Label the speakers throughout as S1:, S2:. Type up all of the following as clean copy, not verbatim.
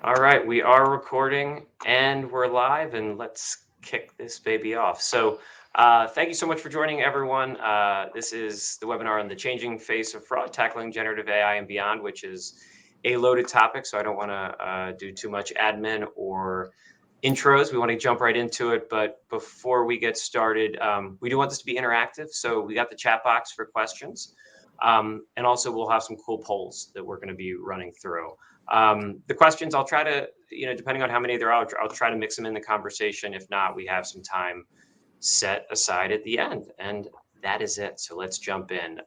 S1: All right, we are recording and we're live, and let's kick this baby off. So thank you so much for joining, everyone. This is the webinar on the changing face of fraud, tackling generative AI and beyond, which is a loaded topic. So I don't want to do too much admin or intros. We want to jump right into it. But before we get started, we do want this to be interactive. So we got the chat box for questions. And also we'll have some cool polls that we're going to be running through. The questions, I'll try to, depending on how many there are, I'll try to mix them in the conversation. If not, we have some time set aside at the end, and that is it. So let's jump in.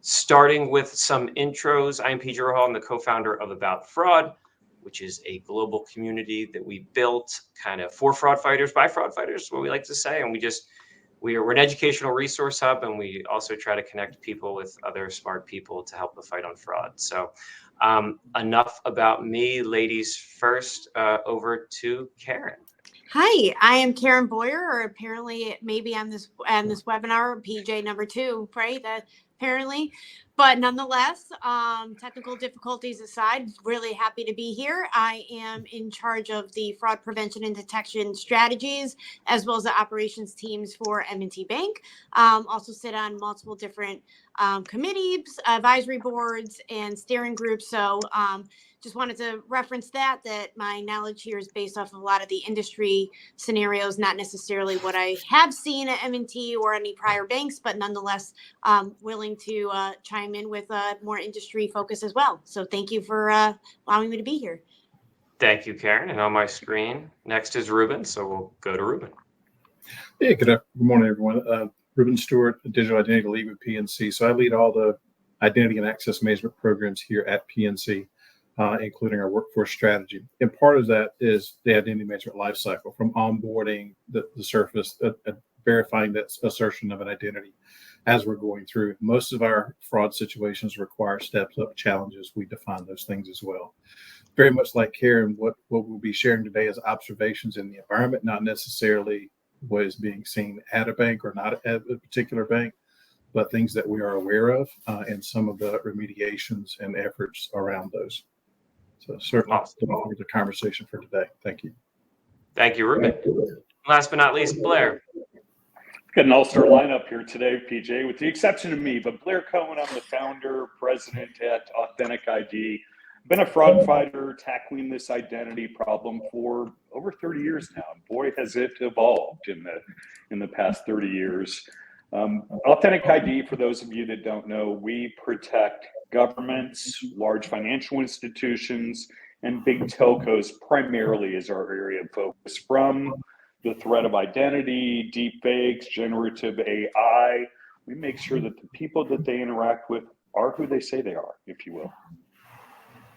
S1: Starting with some intros, I'm PJ Hall. I'm the co-founder of About Fraud, which is a global community that we built kind of for fraud fighters, by fraud fighters, what we like to say. And we're an educational resource hub, and we also try to connect people with other smart people to help the fight on fraud. So enough about me. Ladies first, over to Karen.
S2: Hi, I am Karen Boyer, or apparently maybe on this webinar, PJ number 2, right? Apparently, but nonetheless, technical difficulties aside, really happy to be here. I am in charge of the fraud prevention and detection strategies, as well as the operations teams for M&T Bank. Also sit on multiple different committees, advisory boards, and steering groups. So just wanted to reference that my knowledge here is based off of a lot of the industry scenarios, not necessarily what I have seen at M&T or any prior banks, but nonetheless willing to chime in with more industry focus as well. So thank you for allowing me to be here.
S1: Thank you, Karen. And on my screen, next is Reuben. So we'll go to Reuben.
S3: Yeah, good morning, everyone. Reuben Stewart, Digital Identity Lead with PNC. So I lead all the identity and access management programs here at PNC. Including our workforce strategy. And part of that is the identity management lifecycle, from onboarding the surface, verifying that assertion of an identity as we're going through. Most of our fraud situations require steps up challenges. We define those things as well. Very much like Karen, what we'll be sharing today is observations in the environment, not necessarily what is being seen at a bank or not at a particular bank, but things that we are aware of and some of the remediations and efforts around those. So certainly the conversation for today. Thank you.
S1: Thank you, Reuben. Last but not least, Blair.
S4: Got an all-star lineup here today, PJ, with the exception of me, but Blair Cohen, I'm the founder, president at AuthenticID. Been a fraud fighter tackling this identity problem for over 30 years now. Boy, has it evolved in the past 30 years. AuthenticID, for those of you that don't know, we protect governments, large financial institutions, and big telcos primarily is our area of focus, from the threat of identity, deep fakes, generative AI. We make sure that the people that they interact with are who they say they are, if you will.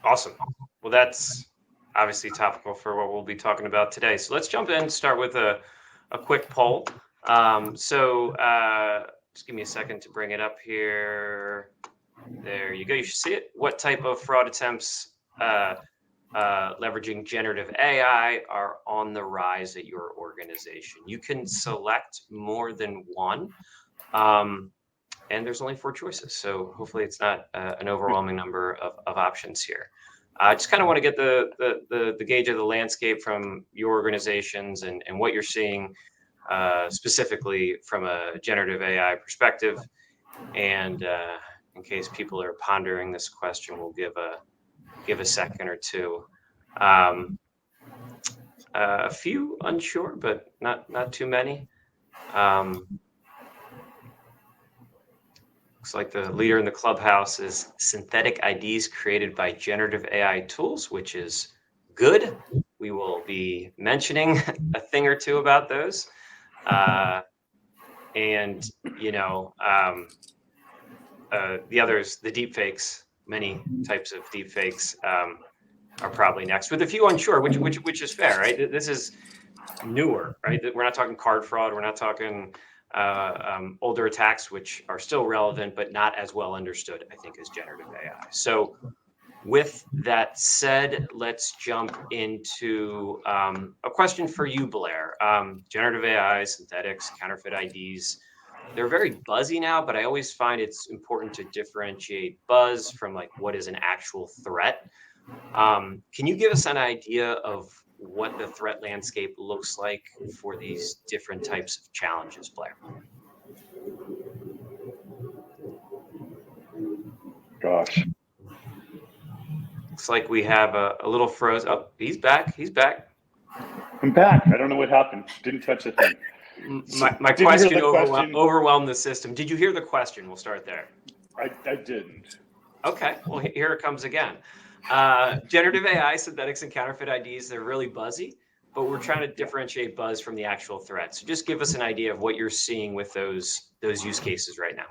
S1: Awesome. Well, that's obviously topical for what we'll be talking about today. So let's jump in and start with a quick poll. Just give me a second to bring it up here. There you go. You should see it. What type of fraud attempts leveraging generative AI are on the rise at your organization? You can select more than one, and there's only 4 choices. So hopefully it's not an overwhelming number of options here. I just kind of want to get the gauge of the landscape from your organizations and what you're seeing specifically from a generative AI perspective. And in case people are pondering this question, we'll give a second or two. A few unsure, but not too many. Looks like the leader in the clubhouse is synthetic IDs created by generative AI tools, which is good. We will be mentioning a thing or two about those. The others, the deep fakes, many types of deep fakes are probably next, with a few unsure, which is fair, right? This is newer, right? We're not talking card fraud. We're not talking older attacks, which are still relevant, but not as well understood, I think, as generative AI. So with that said, let's jump into a question for you, Blair. Generative AI, synthetics, counterfeit IDs, they're very buzzy now, but I always find it's important to differentiate buzz from like what is an actual threat. Can you give us an idea of what the threat landscape looks like for these different types of challenges, Blair?
S4: Gosh.
S1: Looks like we have a little froze. Oh, he's back. He's back.
S4: I'm back. I don't know what happened. Didn't touch a thing.
S1: My question overwhelmed the system. Did you hear the question? We'll start there.
S4: I didn't.
S1: Okay. Well, here it comes again. Generative AI, synthetics, and counterfeit IDs, they're really buzzy, but we're trying to differentiate buzz from the actual threat. So just give us an idea of what you're seeing with those use cases right now.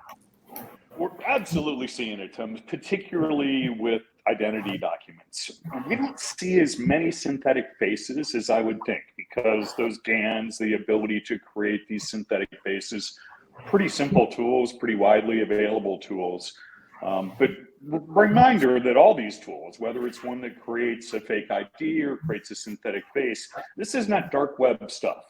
S4: We're absolutely seeing it, particularly with identity documents. We don't see as many synthetic faces as I would think, because those GANs, the ability to create these synthetic faces, pretty simple tools, pretty widely available tools. But reminder that all these tools, whether it's one that creates a fake ID or creates a synthetic face, this is not dark web stuff.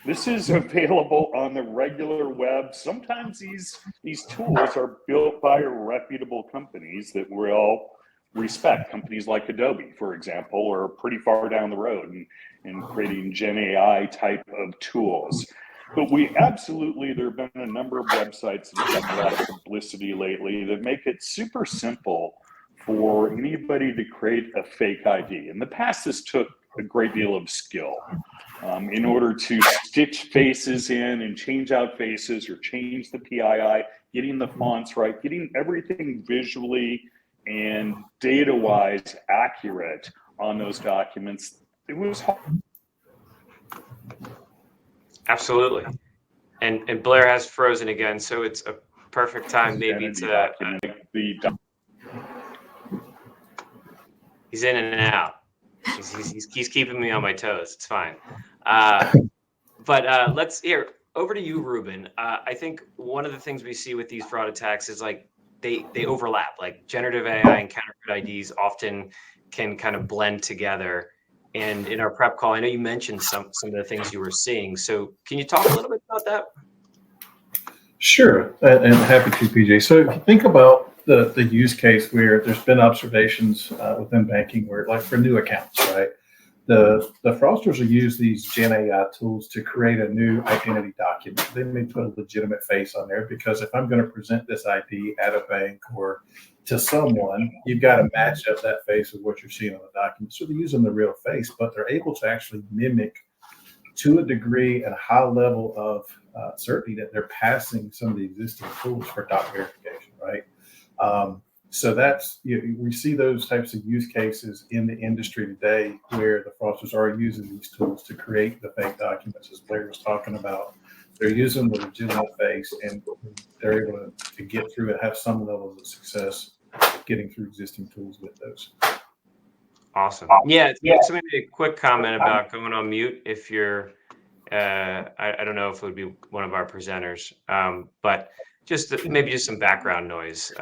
S4: This is available on the regular web. Sometimes these tools are built by reputable companies that we all respect. Companies like Adobe, for example, are pretty far down the road in creating Gen AI type of tools. But there have been a number of websites that have gotten a lot of publicity lately that make it super simple for anybody to create a fake ID. In the past, this took a great deal of skill in order to stitch faces in and change out faces or change the PII, getting the fonts right, getting everything visually and data-wise accurate on those documents. It was hard.
S1: Absolutely. And Blair has frozen again, so it's a perfect time maybe to he's in and out. He's keeping me on my toes. It's fine. But let's over to you, Reuben. I think one of the things we see with these fraud attacks is like they overlap. Like generative AI and counterfeit IDs often can kind of blend together. And in our prep call, I know you mentioned some of the things you were seeing. So can you talk a little bit about that?
S3: Sure, and happy to, PJ. So if you think about the use case where there's been observations within banking where, like for new accounts, right? The fraudsters will use these Gen AI tools to create a new identity document. They may put a legitimate face on there because if I'm going to present this ID at a bank or to someone, you've got to match up that face with what you're seeing on the document. So they're using the real face, but they're able to actually mimic to a degree and a high level of certainty that they're passing some of the existing tools for dot verification, right? So that's, we see those types of use cases in the industry today where the fraudsters are using these tools to create the fake documents, as Blair was talking about. They're using the legitimate face and they're able to get through and have some level of success getting through existing tools with those.
S1: Awesome. Yeah. So maybe a quick comment about going on mute if you're, I don't know if it would be one of our presenters, but maybe just some background noise.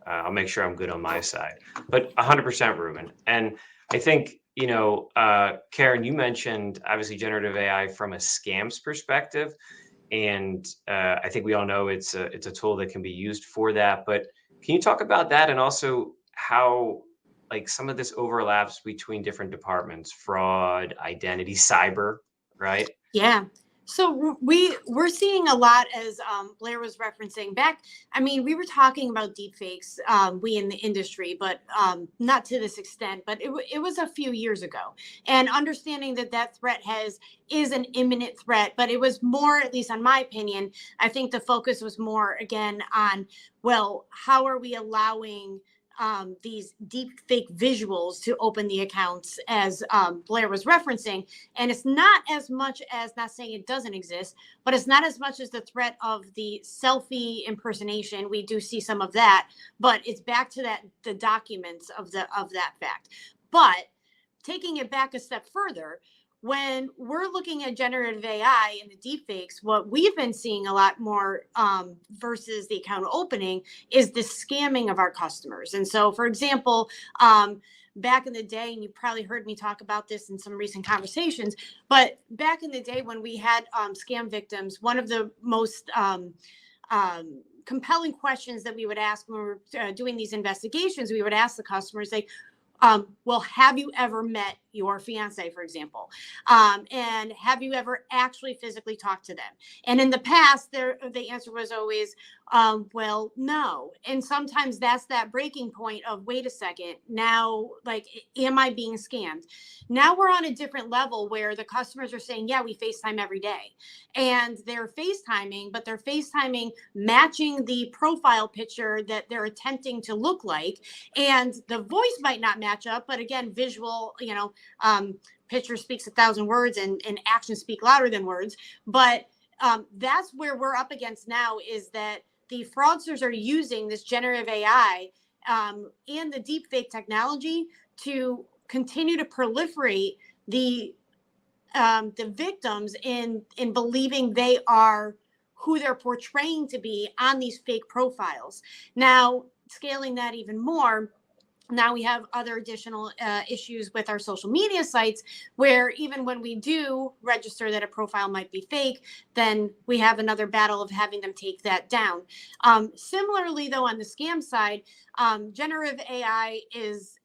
S1: I'll make sure I'm good on my side, but 100% Reuben. And I think, Karen, you mentioned obviously generative AI from a scams perspective. And I think we all know it's a tool that can be used for that, but can you talk about that and also how like some of this overlaps between different departments, fraud, identity, cyber, right?
S2: Yeah. So we're seeing a lot, as Blair was referencing back. I mean, we were talking about deepfakes, we in the industry, but not to this extent. But it was a few years ago, and understanding that threat is an imminent threat. But it was more, at least on my opinion, I think the focus was more again on, well, how are we allowing these deep fake visuals to open the accounts, as Blair was referencing. And it's not as much as, not saying it doesn't exist, but it's not as much as the threat of the selfie impersonation. We do see some of that, but it's back to the documents of that fact. But taking it back a step further, when we're looking at generative AI and the deepfakes, what we've been seeing a lot more versus the account opening is the scamming of our customers. And so, for example, back in the day, and you probably heard me talk about this in some recent conversations, but back in the day when we had scam victims, one of the most compelling questions that we would ask when we were doing these investigations, we would ask the customers, like, well, have you ever met your fiance, for example? And have you ever actually physically talked to them? And in the past, the answer was always, well, no. And sometimes that's that breaking point of, wait a second, now, like, am I being scammed? Now we're on a different level where the customers are saying, yeah, we FaceTime every day. And they're FaceTiming, but they're FaceTiming matching the profile picture that they're attempting to look like. And the voice might not match up, but again, visual, picture speaks 1,000 words and actions speak louder than words. But that's where we're up against now, is that the fraudsters are using this generative AI and the deepfake technology to continue to proliferate the victims in believing they are who they're portraying to be on these fake profiles. Now, scaling that even more, now we have other additional issues with our social media sites, where even when we do register that a profile might be fake, then we have another battle of having them take that down. Similarly, though, on the scam side, generative AI is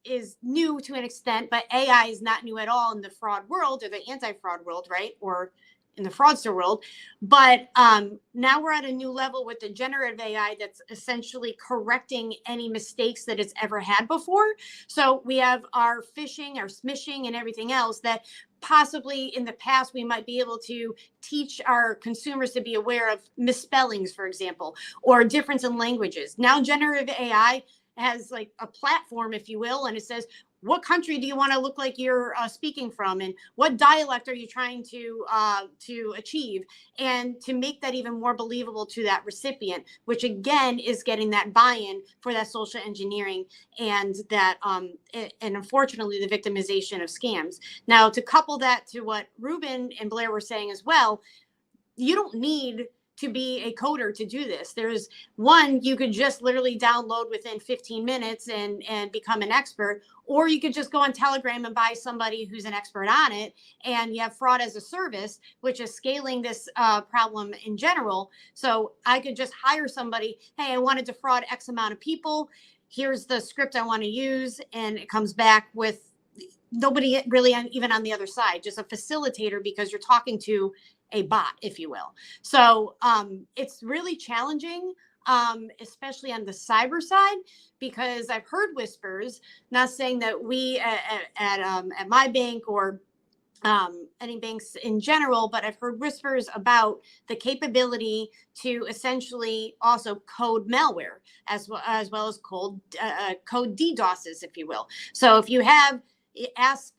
S2: new to an extent, but AI is not new at all in the fraud world, or the anti-fraud world, right? Or in the fraudster world. But now we're at a new level with the generative AI that's essentially correcting any mistakes that it's ever had before. So we have our phishing, our smishing, and everything else that possibly in the past we might be able to teach our consumers to be aware of misspellings, for example, or difference in languages. Now generative AI has like a platform, if you will, and it says, what country do you want to look like you're speaking from, and what dialect are you trying to achieve, and to make that even more believable to that recipient, which again is getting that buy-in for that social engineering and that and unfortunately the victimization of scams. Now, to couple that to what Reuben and Blair were saying as well, you don't need to be a coder to do this. There's one, you could just literally download within 15 minutes and become an expert, or you could just go on Telegram and buy somebody who's an expert on it. And you have fraud as a service, which is scaling this problem in general. So I could just hire somebody. Hey, I want to defraud X amount of people. Here's the script I want to use. And it comes back with nobody really even on the other side, just a facilitator, because you're talking to a bot, if you will. So it's really challenging, especially on the cyber side, because I've heard whispers, not saying that we at my bank or any banks in general, but I've heard whispers about the capability to essentially also code malware as well as code DDoSes, if you will. So if you have ask,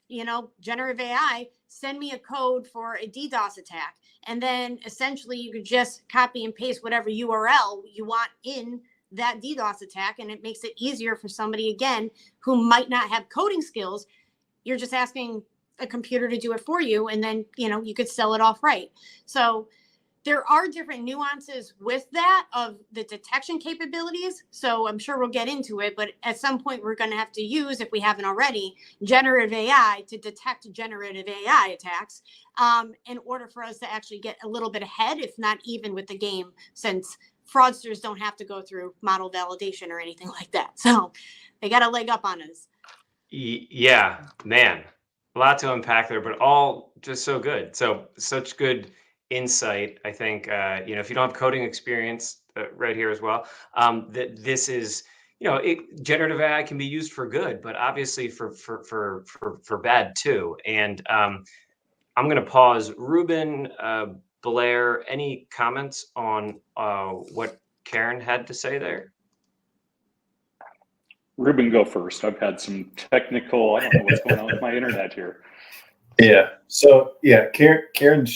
S2: generative AI, send me a code for a DDoS attack. And then essentially you could just copy and paste whatever URL you want in that DDoS attack. And it makes it easier for somebody, again, who might not have coding skills. You're just asking a computer to do it for you. And then, you could sell it off right. So there are different nuances with that of the detection capabilities. So I'm sure we'll get into it, but at some point we're going to have to use, if we haven't already, generative AI to detect generative AI attacks in order for us to actually get a little bit ahead, if not even with the game, since fraudsters don't have to go through model validation or anything like that. So they got a leg up on us.
S1: Yeah, man, a lot to unpack there, but all just so good. So such good insight. I think, if you don't have coding experience right here as well, that this is, generative AI can be used for good, but obviously for bad too. And I'm going to pause. Reuben, Blair, any comments on what Karen had to say there?
S4: Reuben, go first. I've had some technical, I don't know what's going on with my internet here.
S3: Yeah. So Karen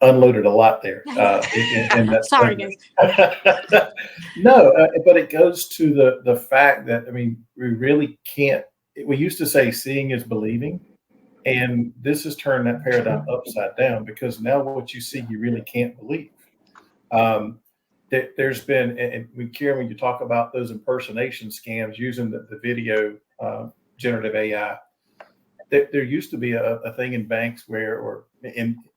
S3: unloaded a lot there. And that's
S2: sorry, guys.
S3: No, but it goes to the fact that, we really can't. We used to say seeing is believing, and this has turned that paradigm upside down, because now what you see, you really can't believe. There's been, and Karen, when you talk about those impersonation scams using the video generative AI, there used to be a thing in banks or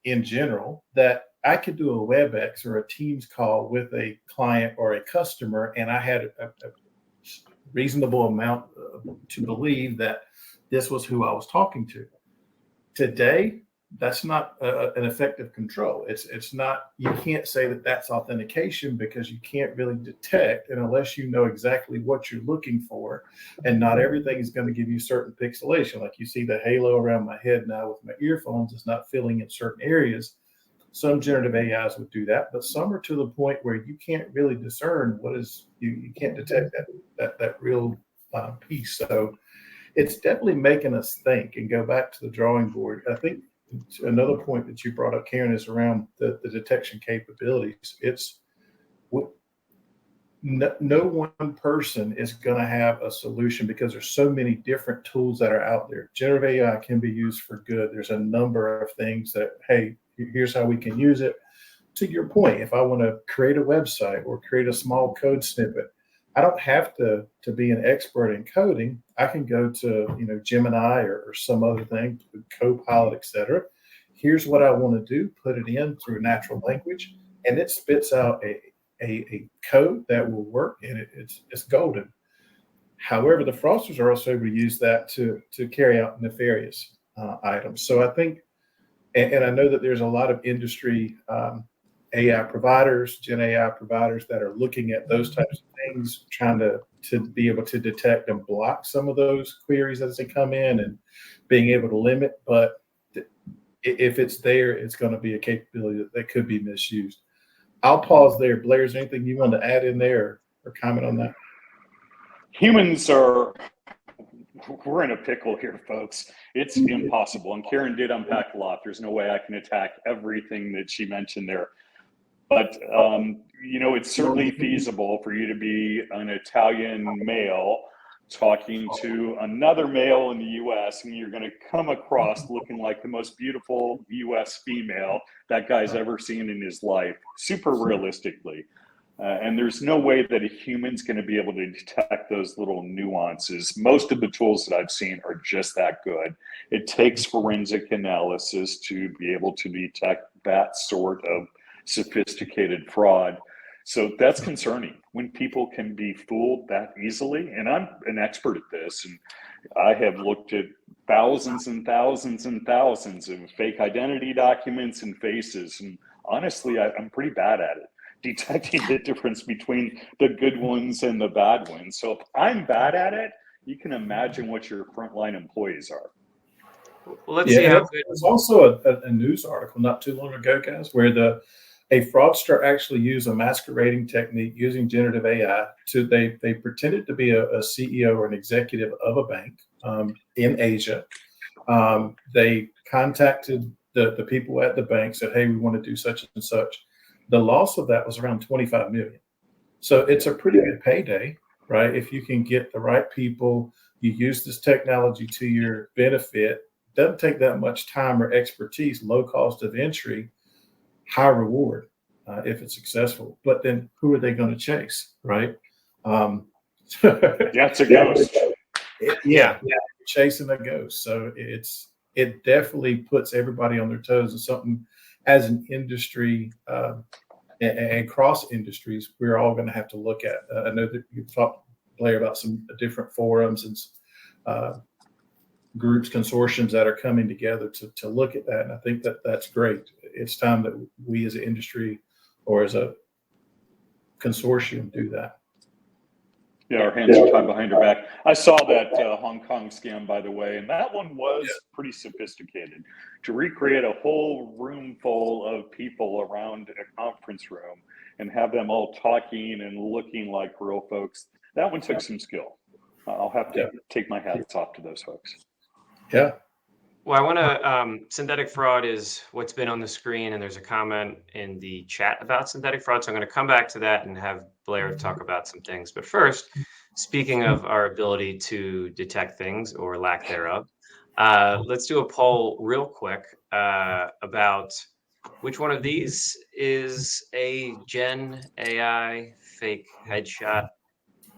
S3: in general, that I could do a WebEx or a Teams call with a client or a customer, and I had a reasonable amount to believe that this was who I was talking to. Today, that's not an effective control. It's not, you can't say that that's authentication because you can't really detect, and unless you know exactly what you're looking for, and not everything is going to give you certain pixelation. Like you see the halo around my head now with my earphones is not filling in certain areas. Some generative AIs would do that, but some are to the point where you can't really discern what is, you can't detect that real piece. So it's definitely making us think and go back to the drawing board. I think another point that you brought up, Karen, is around the detection capabilities. It's no one person is going to have a solution because there's so many different tools that are out there. Generative AI can be used for good. There's a number of things that, hey, here's how we can use it. To your point, if I want to create a website or create a small code snippet, I don't have to be an expert in coding. I can go to Gemini or some other thing, Copilot, etc. Here's what I want to do. Put it in through natural language, and it spits out a code that will work, and it's golden. However, the fraudsters are also able to use that to carry out nefarious items. So I think, and I know that there's a lot of industry AI providers, Gen AI providers that are looking at those types of things, trying to be able to detect and block some of those queries as they come in and being able to limit. But if it's there, it's going to be a capability that could be misused. I'll pause there. Blair, is there anything you want to add in there or comment on that?
S4: We're in a pickle here, folks. It's impossible. And Karen did unpack a lot. There's no way I can attack everything that she mentioned there. But, it's certainly feasible for you to be an Italian male talking to another male in the US, and you're going to come across looking like the most beautiful US female that guy's ever seen in his life, super realistically. And there's no way that a human's going to be able to detect those little nuances. Most of the tools that I've seen are just that good. It takes forensic analysis to be able to detect that sort of sophisticated fraud. So that's concerning when people can be fooled that easily. And I'm an expert at this, and I have looked at thousands and thousands and thousands of fake identity documents and faces. And honestly, I'm pretty bad at it, detecting the difference between the good ones and the bad ones. So if I'm bad at it, you can imagine what your frontline employees are.
S1: Well, let's see how good.
S3: There's also a news article not too long ago, guys, where a fraudster actually used a masquerading technique using generative AI they pretended to be a CEO or an executive of a bank in Asia. They contacted the people at the bank, said, hey, we want to do such and such. The loss of that was around 25 million. So it's a pretty good payday, right? If you can get the right people, you use this technology to your benefit, doesn't take that much time or expertise, low cost of entry, high reward if it's successful. But then who are they going to chase, right?
S4: That's a ghost.
S3: Yeah, chasing a ghost. So it definitely puts everybody on their toes. And something as an industry and cross industries, we're all going to have to look at. I know that you've talked, Blair, about some different forums and groups, consortiums that are coming together to look at that. And I think that's great. It's time that we as an industry or as a consortium do that.
S4: Yeah, our hands are tied behind our back. I saw that Hong Kong scam, by the way, and that one was pretty sophisticated. To recreate a whole room full of people around a conference room and have them all talking and looking like real folks, that one took some skill. I'll have to take my hats off to those folks.
S3: Yeah.
S1: Well, I want to, synthetic fraud is what's been on the screen, and there's a comment in the chat about synthetic fraud. So I'm going to come back to that and have Blair talk about some things. But first, speaking of our ability to detect things or lack thereof, let's do a poll real quick about which one of these is a Gen AI fake headshot.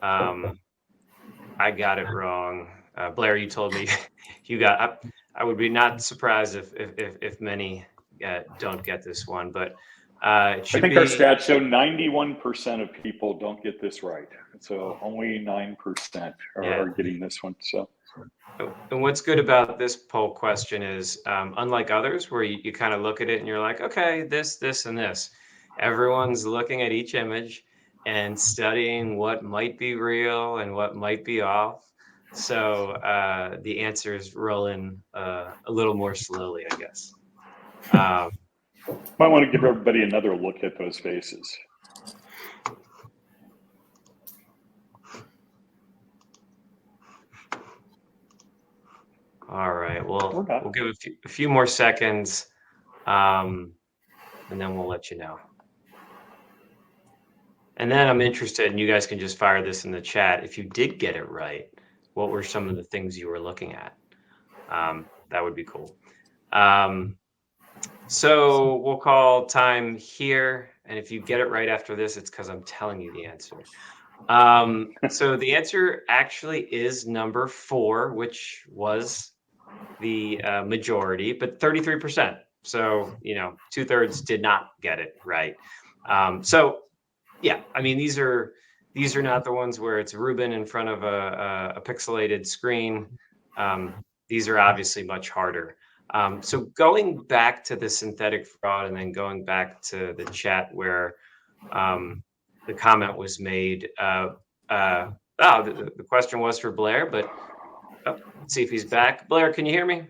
S1: I got it wrong. Blair, you told me you got. I would be not surprised if many don't get this one. But It
S4: I
S1: should
S4: think
S1: be.
S4: our stats show 91% of people don't get this right. So only 9% are getting this one. So.
S1: And what's good about this poll question is, unlike others where you kind of look at it and you're like, okay, this, and this, everyone's looking at each image and studying what might be real and what might be off. So the answers roll in a little more slowly, I guess.
S4: Might want to give everybody another look at those faces.
S1: All right. Well, we'll give a few more seconds, and then we'll let you know. And then I'm interested, and you guys can just fire this in the chat. If you did get it right, what were some of the things you were looking at? That would be cool. So we'll call time here. And if you get it right after this, it's because I'm telling you the answer. So the answer actually is number 4, which was the majority, but 33%. So, 2/3 did not get it right. So yeah, I mean, these are not the ones where it's Reuben in front of a pixelated screen. These are obviously much harder. So going back to the synthetic fraud and then going back to the chat where the comment was made, the question was for Blair, but let's see if he's back. Blair, can you hear me?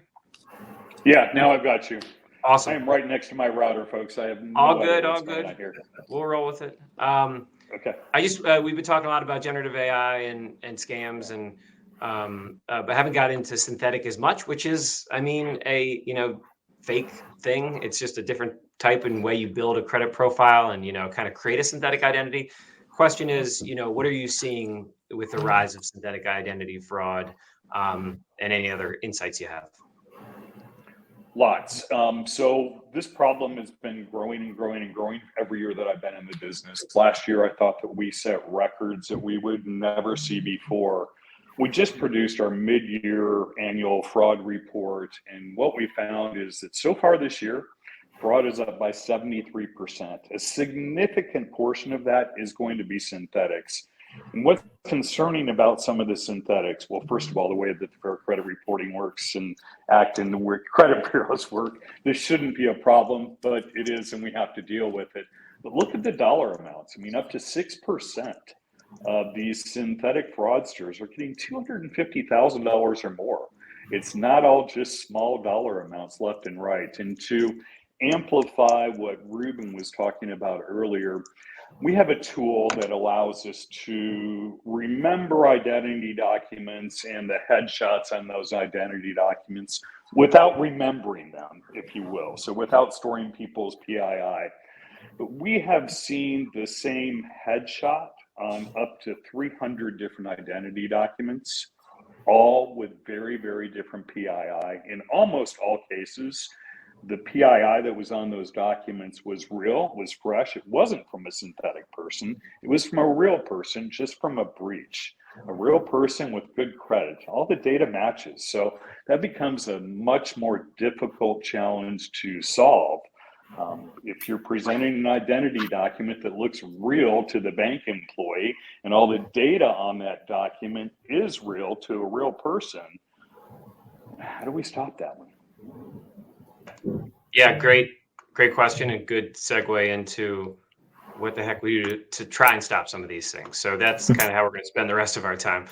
S4: Yeah, now I've got you.
S1: Awesome.
S4: I am right next to my router, folks. I have no
S1: all
S4: idea
S1: good.
S4: what's going on here.
S1: We'll roll with it.
S4: Okay.
S1: We've been talking a lot about generative AI and scams, and but haven't got into synthetic as much, which is, I mean, a fake thing. It's just a different type and way you build a credit profile and kind of create a synthetic identity. Question is, what are you seeing with the rise of synthetic identity fraud, and any other insights you have?
S4: Lots. So this problem has been growing and growing and growing every year that I've been in the business. Last year, I thought that we set records that we would never see before. We just produced our mid-year annual fraud report, and what we found is that so far this year, fraud is up by 73%. A significant portion of that is going to be synthetics. And what's concerning about some of the synthetics? Well, first of all, the way that the Fair Credit Reporting works and ACT and the way credit bureaus work, this shouldn't be a problem, but it is, and we have to deal with it. But look at the dollar amounts. I mean, up to 6% of these synthetic fraudsters are getting $250,000 or more. It's not all just small dollar amounts left and right. And to amplify what Reuben was talking about earlier, we have a tool that allows us to remember identity documents and the headshots on those identity documents without remembering them, if you will. So without storing people's PII. But we have seen the same headshot on up to 300 different identity documents, all with very, very different PII. In almost all cases, the PII that was on those documents was real, was fresh. It wasn't from a synthetic person. It was from a real person, just from a breach. A real person with good credit. All the data matches. So that becomes a much more difficult challenge to solve. If you're presenting an identity document that looks real to the bank employee and all the data on that document is real to a real person, how do we stop that one?
S1: Yeah, great question, and good segue into what the heck we do to try and stop some of these things. So that's kind of how we're going to spend the rest of our time.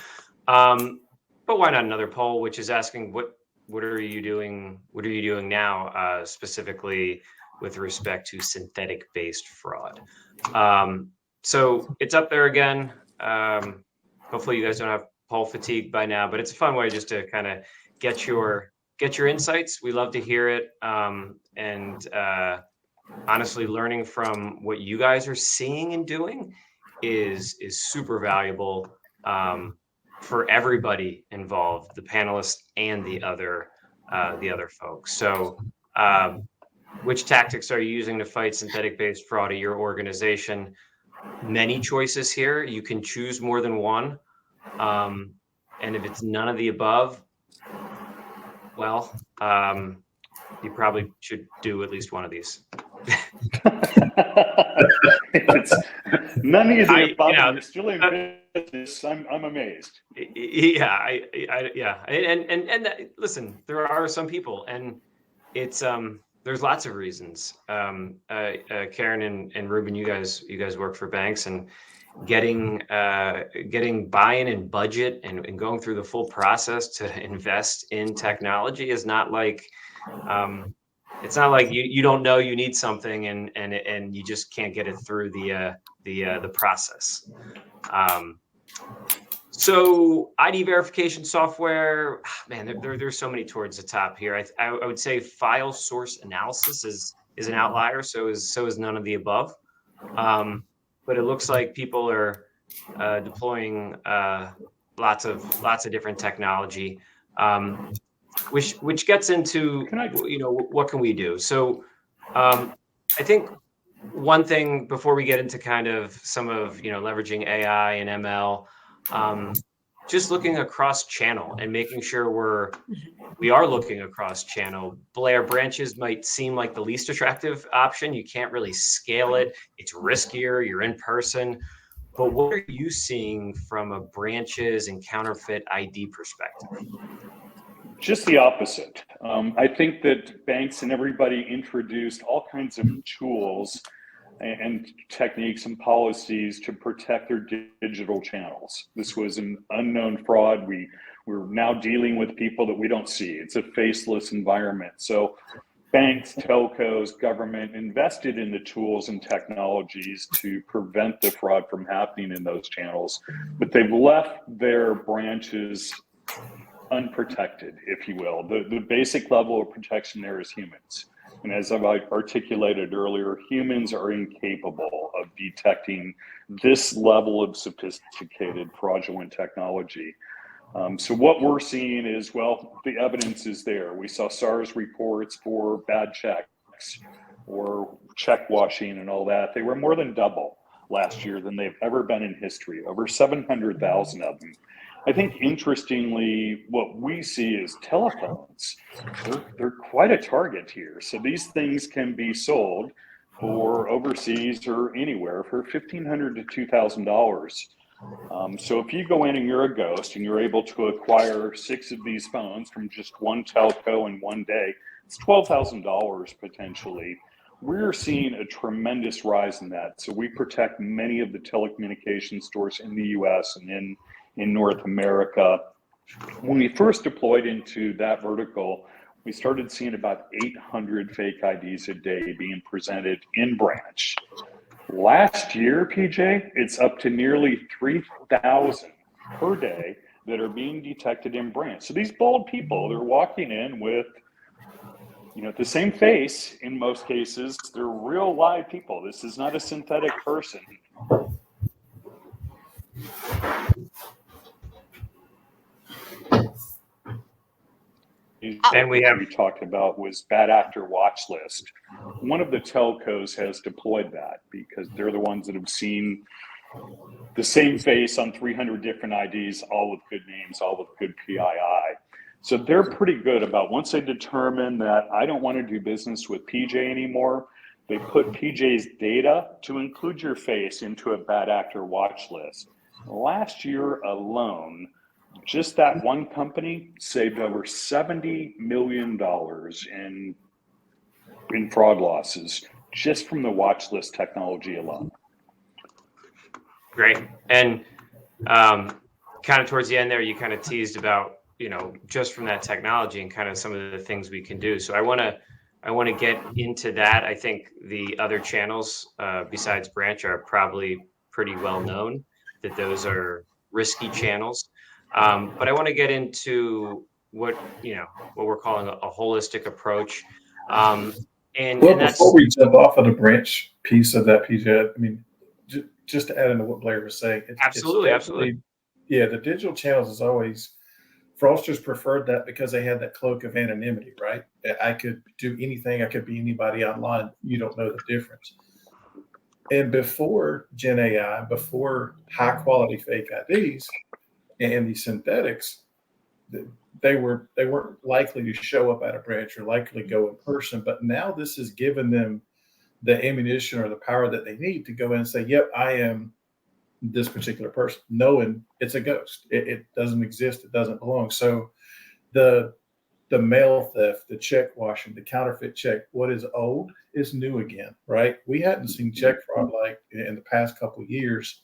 S1: But why not another poll, which is asking what are you doing? What are you doing now, specifically with respect to synthetic-based fraud? So it's up there again. Hopefully, you guys don't have poll fatigue by now, but it's a fun way just to kind of get your insights. We love to hear it. And honestly, learning from what you guys are seeing and doing is super valuable for everybody involved, the panelists and the other folks. So which tactics are you using to fight synthetic-based fraud at your organization? Many choices here. You can choose more than one. And if it's none of the above, well, you probably should do at least one of these.
S4: It's none of the above.
S1: Yeah,
S4: You're still in business. I'm amazed.
S1: Yeah, yeah, listen, there are some people, and it's there's lots of reasons. Karen and Reuben, you guys work for banks, and getting buy-in and budget and going through the full process to invest in technology is not like it's not like you don't know you need something and you just can't get it through the process. So ID verification software, man, there's so many towards the top here. I would say file source analysis is an outlier. So is none of the above. But it looks like people are deploying lots of different technology, which gets into what can we do. So I think one thing before we get into kind of some of leveraging AI and ML, just looking across channel and making sure we are looking across channel. Blair, branches might seem like the least attractive option. You can't really scale it. It's riskier. You're in person. But what are you seeing from a branches and counterfeit ID perspective?
S4: Just the opposite. I think that banks and everybody introduced all kinds of tools and techniques and policies to protect their digital channels. This was an unknown fraud. We're now dealing with people that we don't see. It's a faceless environment. So banks, telcos, government invested in the tools and technologies to prevent the fraud from happening in those channels, but they've left their branches unprotected, if you will. The basic level of protection there is humans. And as I've articulated earlier, humans are incapable of detecting this level of sophisticated fraudulent technology. So what we're seeing is, well, the evidence is there. We saw SARS reports for bad checks or check washing and all that. They were more than double last year than they've ever been in history, over 700,000 of them. I think interestingly, what we see is telephones. They're quite a target here. So these things can be sold for overseas or anywhere for $1,500 to $2,000. So if you go in and you're a ghost and you're able to acquire 6 of these phones from just one telco in one day, it's $12,000 potentially. We're seeing a tremendous rise in that. So we protect many of the telecommunications stores in the US and in North America. When we first deployed into that vertical, we started seeing about 800 fake IDs a day being presented in branch. Last year, PJ, it's up to nearly 3,000 per day that are being detected in branch. So these bold people, they're walking in with the same face in most cases. They're real live people. This is not a synthetic person. And we talked about was bad actor watch list. One of the telcos has deployed that because they're the ones that have seen the same face on 300 different IDs, all with good names, all with good PII. So they're pretty good about once they determine that I don't want to do business with PJ anymore, they put PJ's data to include your face into a bad actor watch list. Last year alone, just that one company saved over $70 million in fraud losses just from the watch list technology alone.
S1: Great. And kind of towards the end there, you kind of teased about, just from that technology and kind of some of the things we can do. So I want to get into that. I think the other channels besides branch are probably pretty well known that those are risky channels. But I want to get into what we're calling a holistic approach. And
S3: before we jump off of the branch piece of that, PJ, I mean, just to add into what Blair was saying.
S1: Absolutely.
S3: Yeah, the digital channels is always, fraudsters preferred that because they had that cloak of anonymity, right? I could do anything. I could be anybody online. You don't know the difference. And before Gen AI, before high quality fake IDs and the synthetics, they weren't likely to show up at a branch or likely go in person. But now this has given them the ammunition or the power that they need to go in and say, yep, I am this particular person, knowing it's a ghost. It doesn't exist. It doesn't belong. So the mail theft, the check washing, the counterfeit check, what is old is new again, right? We hadn't seen check fraud like in the past couple of years.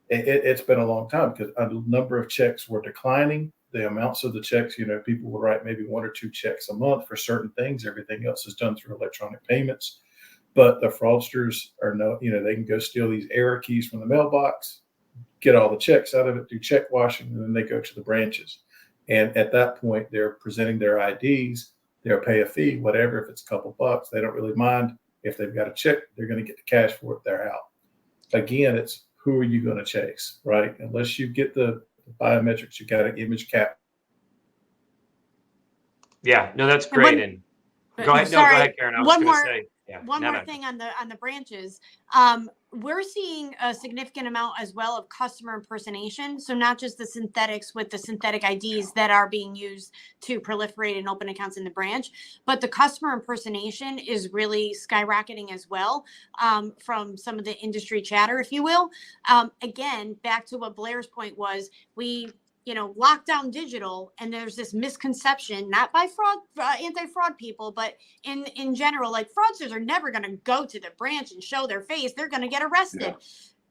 S3: It's been a long time because a number of checks were declining. The amounts of the checks, people will write maybe 1 or 2 checks a month for certain things. Everything else is done through electronic payments. But the fraudsters they can go steal these error keys from the mailbox, get all the checks out of it, do check washing, and then they go to the branches. And at that point, they're presenting their IDs. They'll pay a fee, whatever. If it's a couple bucks, they don't really mind. If they've got a check, they're going to get the cash for it. They're out. Again, it's who are you going to chase, right? Unless you get the biometrics, you got an image cap.
S1: Yeah, no, that's great. And go ahead. No, go ahead, Karen. I was going to say. Yeah,
S2: one more thing on the branches. We're seeing a significant amount as well of customer impersonation. So not just the synthetics with the synthetic IDs that are being used to proliferate and open accounts in the branch, but the customer impersonation is really skyrocketing as well, from some of the industry chatter, if you will. Again, back to what Blair's point was, we lockdown digital, and there's this misconception, not by anti-fraud people, but in general, like fraudsters are never going to go to the branch and show their face. They're going to get arrested. Yeah.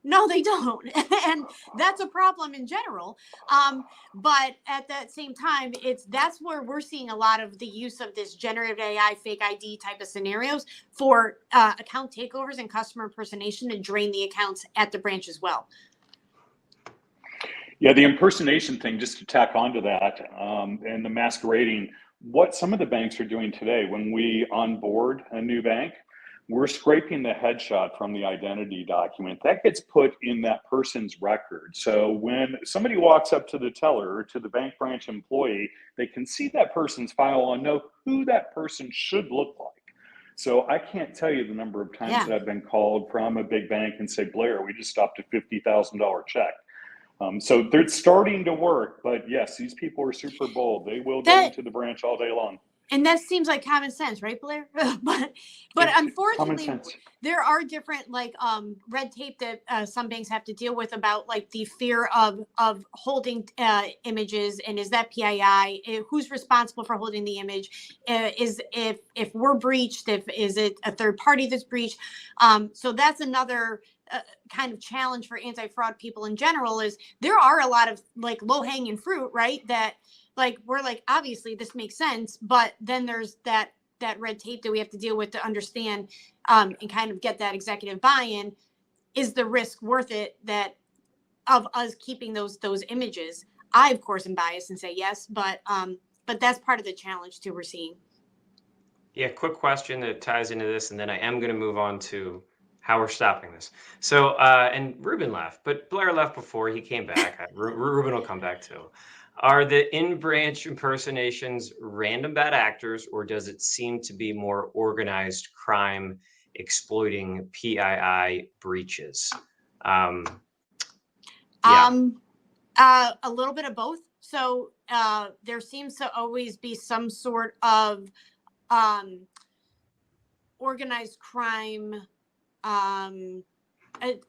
S2: No, they don't. And that's a problem in general. But at that same time, that's where we're seeing a lot of the use of this generative AI, fake ID type of scenarios for account takeovers and customer impersonation to drain the accounts at the branch as well.
S4: Yeah, the impersonation thing, just to tack onto that, and the masquerading, what some of the banks are doing today, when we onboard a new bank, we're scraping the headshot from the identity document. That gets put in that person's record. So when somebody walks up to the teller or to the bank branch employee, they can see that person's file and know who that person should look like. So I can't tell you the number of times that I've been called from a big bank and say, Blair, we just stopped a $50,000 check. So they're starting to work, but yes, these people are super bold. They will go into the branch all day long.
S2: And that seems like common sense, right, Blair? but unfortunately, there are different red tape that some banks have to deal with about the fear of holding images, and is that PII? Who's responsible for holding the image? Is if we're breached? Is it a third party that's breached? So that's another kind of challenge for anti-fraud people in general. Is there are a lot of low-hanging fruit, right? That we're obviously this makes sense, but then there's that red tape that we have to deal with to understand and kind of get that executive buy-in. Is the risk worth it of us keeping those images? I of course am biased and say yes, but that's part of the challenge too we're seeing.
S1: Yeah, quick question that ties into this, and then I am going to move on to how we're stopping this. So, and Reuben left, but Blair left before he came back. Reuben will come back too. Are the in-branch impersonations random bad actors, or does it seem to be more organized crime exploiting PII breaches?
S2: A little bit of both. So there seems to always be some sort of organized crime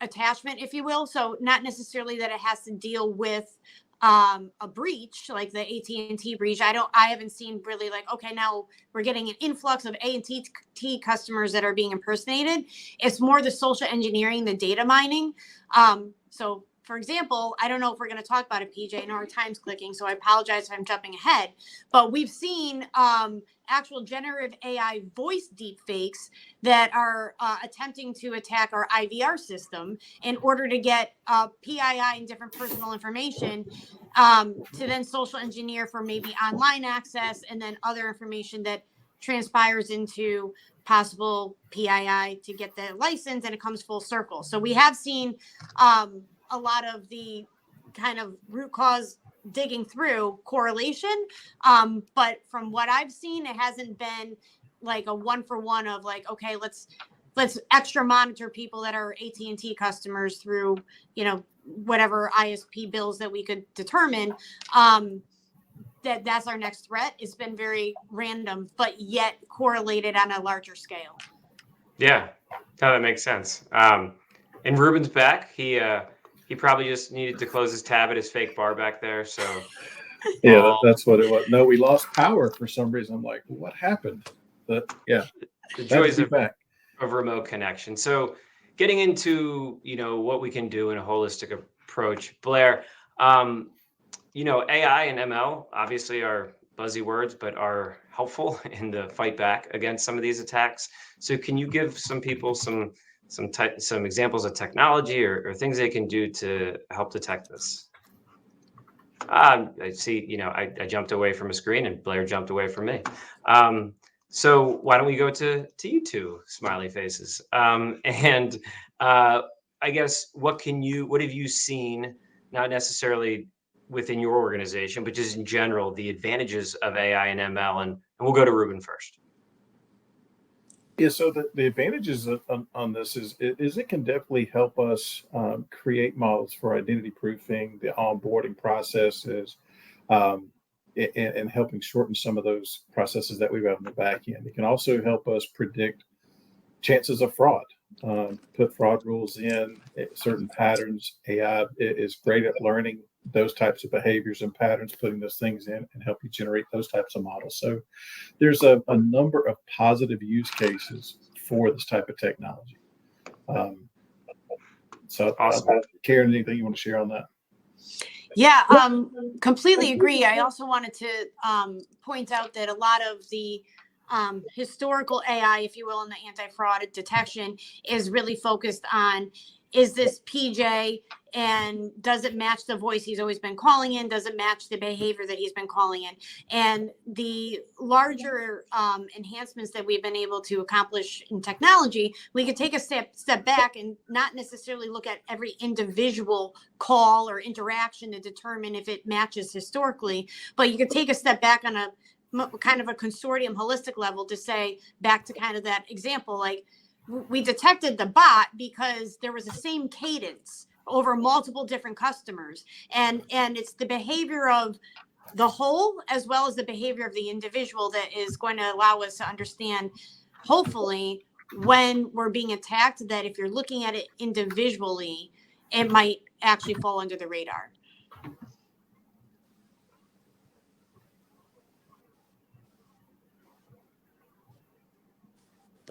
S2: attachment, if you will. So not necessarily that it has to deal with a breach like the AT&T breach. I haven't seen really okay, now we're getting an influx of AT&T customers that are being impersonated. It's more the social engineering, the data mining. So for example, I don't know if we're going to talk about it, PJ. I know our time's clicking, so I apologize if I'm jumping ahead. But we've seen actual generative AI voice deepfakes that are attempting to attack our IVR system in order to get PII and different personal information to then social engineer for maybe online access and then other information that transpires into possible PII to get the license, and it comes full circle. So we have seen a lot of the kind of root cause digging through correlation. But from what I've seen, it hasn't been a 1-for-1 of okay, let's extra monitor people that are AT&T customers through, whatever ISP bills that we could determine. That's our next threat. It's been very random, but yet correlated on a larger scale.
S1: Yeah, no, that makes sense. And Reuben's back. He probably just needed to close his tab at his fake bar back there. So
S3: Yeah,
S1: all
S3: that's what it was. No, we lost power for some reason. I'm like, what happened? But yeah,
S1: the
S3: glad to
S1: joys
S3: be back.
S1: of remote connection. So getting into, what we can do in a holistic approach, Blair, um, AI and ML obviously are buzzy words, but are helpful in the fight back against some of these attacks. So can you give some people some examples of technology or things they can do to help detect this? I see, I jumped away from a screen and Blair jumped away from me. So why don't we go to you two smiley faces? And I guess what have you seen, not necessarily within your organization, but just in general, the advantages of AI and ML? And we'll go to Reuben first.
S3: Yeah, so the advantages on this is it can definitely help us create models for identity proofing, the onboarding processes, um, and helping shorten some of those processes that we have in the back end. It can also help us predict chances of fraud, put fraud rules in certain patterns. AI is great at learning those types of behaviors and patterns, putting those things in and help you generate those types of models. So there's a number of positive use cases for this type of technology.
S1: Awesome.
S3: Karen, anything you want to share on that?
S2: Yeah, completely agree. I also wanted to point out that a lot of the historical AI, if you will, in the anti-fraud detection is really focused on, is this PJ and does it match the voice he's always been calling in? Does it match the behavior that he's been calling in? And the larger enhancements that we've been able to accomplish in technology, we could take a step back and not necessarily look at every individual call or interaction to determine if it matches historically, but you could take a step back on a kind of a consortium holistic level to say, back to kind of that example, like we detected the bot because there was the same cadence over multiple different customers, and it's the behavior of the whole as well as the behavior of the individual that is going to allow us to understand, hopefully, when we're being attacked, that if you're looking at it individually, it might actually fall under the radar.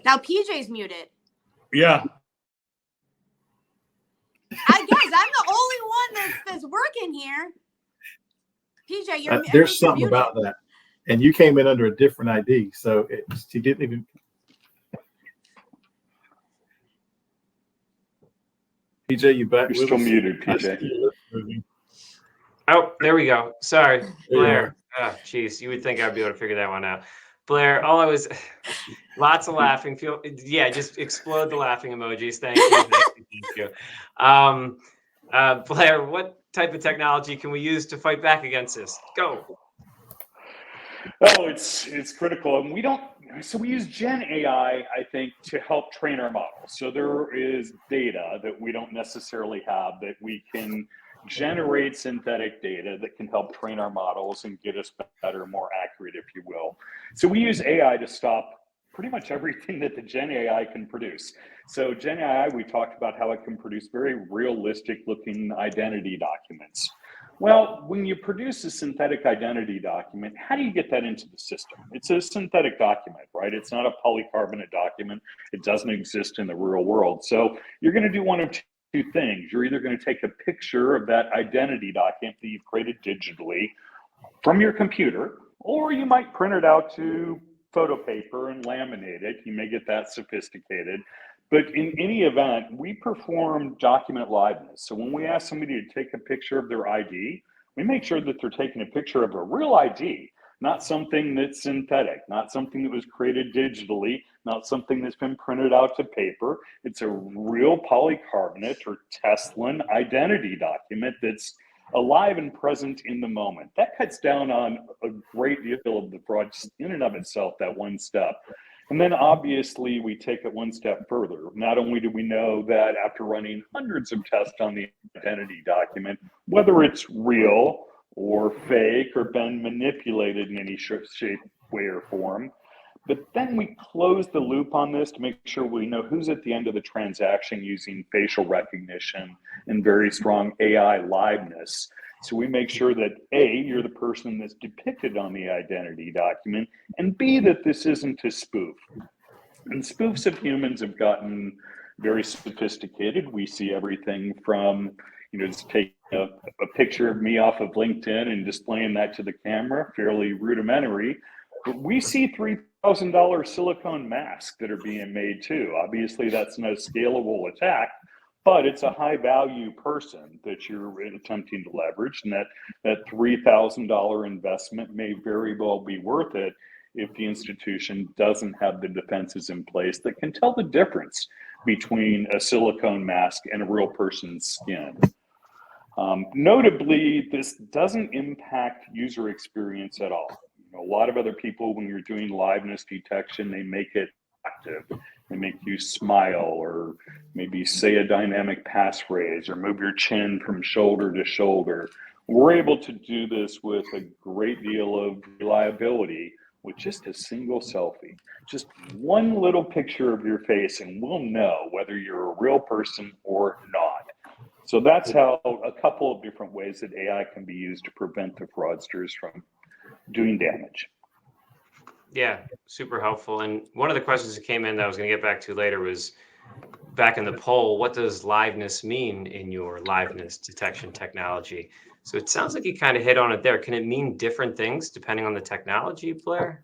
S2: Now PJ's muted.
S4: Yeah.
S2: I guess I'm the only one that's working here. PJ, you're
S3: there's something
S2: muted.
S3: about that, and you came in under a different ID, so she didn't even. PJ, you back?
S4: You're still muted, PJ.
S1: Oh, there we go. Sorry, Blair. Oh, geez, you would think I'd be able to figure that one out. Blair, lots of laughing. Just explode the laughing emojis. Thank you. Blair, what type of technology can we use to fight back against this? Go.
S4: Oh, it's critical, and we use Gen AI, I think, to help train our models. So there is data that we don't necessarily have that we can generate synthetic data that can help train our models and get us better, more accurate, if you will. So we use AI to stop pretty much everything that the Gen AI can produce. So Gen AI, we talked about how it can produce very realistic looking identity documents. Well, when you produce a synthetic identity document, how do you get that into the system? It's a synthetic document, right? It's not a polycarbonate document. It doesn't exist in the real world. So you're going to do one of two things. You're either going to take a picture of that identity document that you've created digitally from your computer, or you might print it out to photo paper and laminate it. You may get that sophisticated. But in any event, we perform document liveness. So when we ask somebody to take a picture of their ID, we make sure that they're taking a picture of a real ID, not something that's synthetic, not something that was created digitally, not something that's been printed out to paper. It's a real polycarbonate or Teslan identity document that's alive and present in the moment. That cuts down on a great deal of the fraud just in and of itself, that one step. And then obviously we take it one step further. Not only do we know that after running hundreds of tests on the identity document, whether it's real or fake or been manipulated in any shape, way, or form, But then we close the loop on this to make sure we know who's at the end of the transaction using facial recognition and very strong AI liveness. So we make sure that A, you're the person that's depicted on the identity document, and B, that this isn't a spoof. And spoofs of humans have gotten very sophisticated. We see everything from, just taking a picture of me off of LinkedIn and displaying that to the camera, fairly rudimentary. But we see $3,000 silicone masks that are being made too. Obviously, that's no scalable attack, but it's a high value person that you're attempting to leverage. And that $3,000 investment may very well be worth it if the institution doesn't have the defenses in place that can tell the difference between a silicone mask and a real person's skin. Notably, this doesn't impact user experience at all. A lot of other people, when you're doing liveness detection, they make it active. They make you smile or maybe say a dynamic passphrase or move your chin from shoulder to shoulder. We're able to do this with a great deal of reliability with just a single selfie. Just one little picture of your face and we'll know whether you're a real person or not. So that's how a couple of different ways that AI can be used to prevent the fraudsters from doing damage.
S1: Yeah, super helpful. And one of the questions that came in that I was going to get back to later was back in the poll, what does liveness mean in your liveness detection technology? So it sounds like you kind of hit on it there. Can it mean different things depending on the technology, Blair?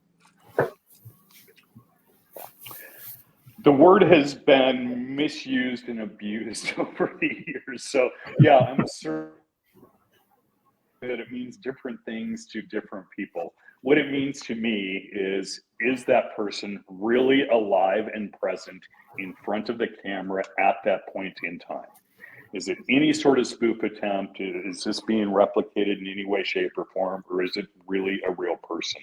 S4: The word has been misused and abused over the years. So yeah, I'm certain that it means different things to different people. What it means to me is that person really alive and present in front of the camera at that point in time? Is it any sort of spoof attempt? Is this being replicated in any way, shape, or form, or is it really a real person?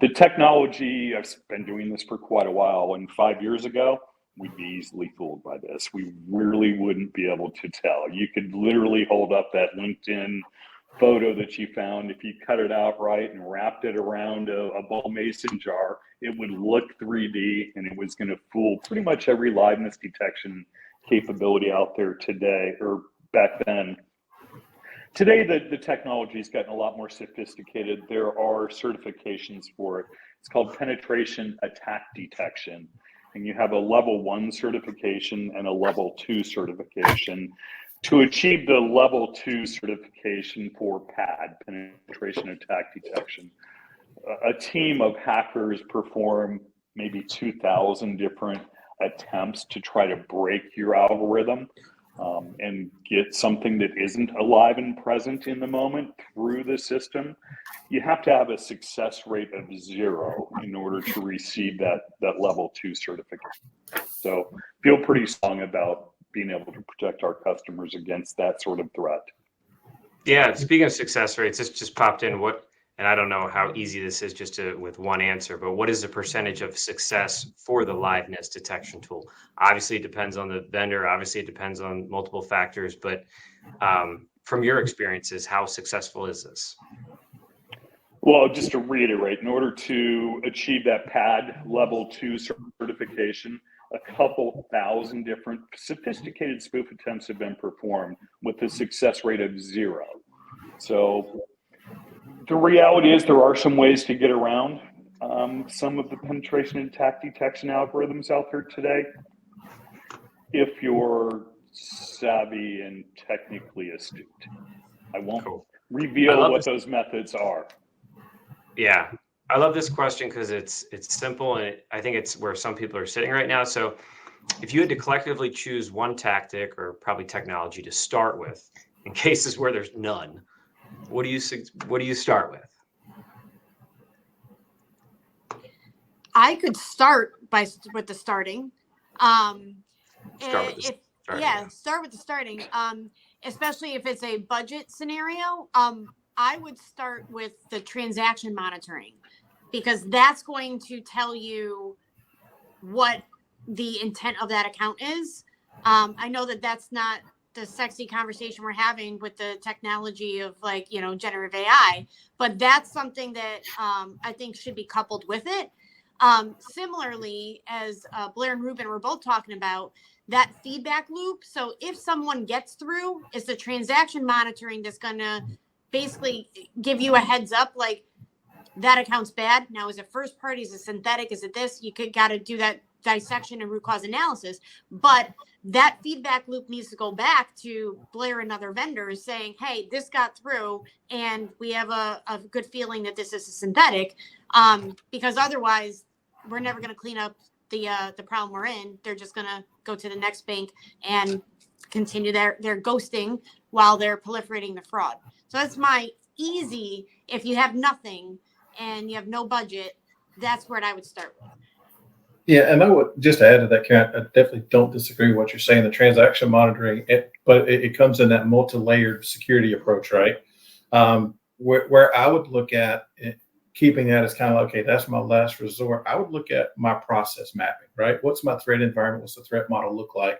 S4: The technology, I've been doing this for quite a while, and 5 years ago, we'd be easily fooled by this. We really wouldn't be able to tell. You could literally hold up that LinkedIn photo that you found. If you cut it out right and wrapped it around a ball mason jar, it would look 3D, and it was going to fool pretty much every liveness detection capability out there today, or back then. Today, the technology has gotten a lot more sophisticated. There are certifications for it. It's called penetration attack detection. And you have a level 1 certification and a level 2 certification. To achieve the level 2 certification for PAD, penetration attack detection, a team of hackers perform maybe 2,000 different attempts to try to break your algorithm and get something that isn't alive and present in the moment through the system. You have to have a success rate of 0 in order to receive that level 2 certification. So feel pretty strong about being able to protect our customers against that sort of threat.
S1: Yeah, speaking of success rates, this just popped in. And I don't know how easy this is just with one answer, but what is the percentage of success for the liveness detection tool? Obviously, it depends on the vendor. Obviously, it depends on multiple factors. But from your experiences, how successful is this?
S4: Well, just to reiterate, in order to achieve that PAD level 2 certification, a couple thousand different sophisticated spoof attempts have been performed with a success rate of 0. So the reality is there are some ways to get around some of the penetration and attack detection algorithms out there today. If you're savvy and technically astute. I won't reveal what those methods are.
S1: Yeah, I love this question because it's simple, and I think it's where some people are sitting right now. So if you had to collectively choose one tactic or probably technology to start with in cases where there's none, what do you start with?
S2: I could start with the starting.
S1: Start with the starting. Especially if it's a budget scenario. I would start with the transaction monitoring, because that's going to tell you what the intent of that account is. I know that that's not the sexy conversation we're having with the technology of generative AI, but that's something that I think should be coupled with it.
S2: Similarly, as Blair and Reuben were both talking about, that feedback loop. So if someone gets through, it's the transaction monitoring that's going to basically give you a heads up, like that account's bad. Now, is it first party? Is it synthetic? Is it this? You got to do that dissection and root cause analysis. But that feedback loop needs to go back to Blair and other vendors saying, hey, this got through and we have a good feeling that this is a synthetic, because otherwise we're never going to clean up the problem we're in. They're just going to go to the next bank and continue their ghosting while they're proliferating the fraud. So that's my easy, if you have nothing and you have no budget, that's where I would start with.
S3: Yeah, and I would just add to that, Karen, I definitely don't disagree with what you're saying, the transaction monitoring, but it comes in that multi-layered security approach, right? Where I would look at it, keeping that as kind of like, okay, that's my last resort. I would look at my process mapping, right? What's my threat environment? What's the threat model look like?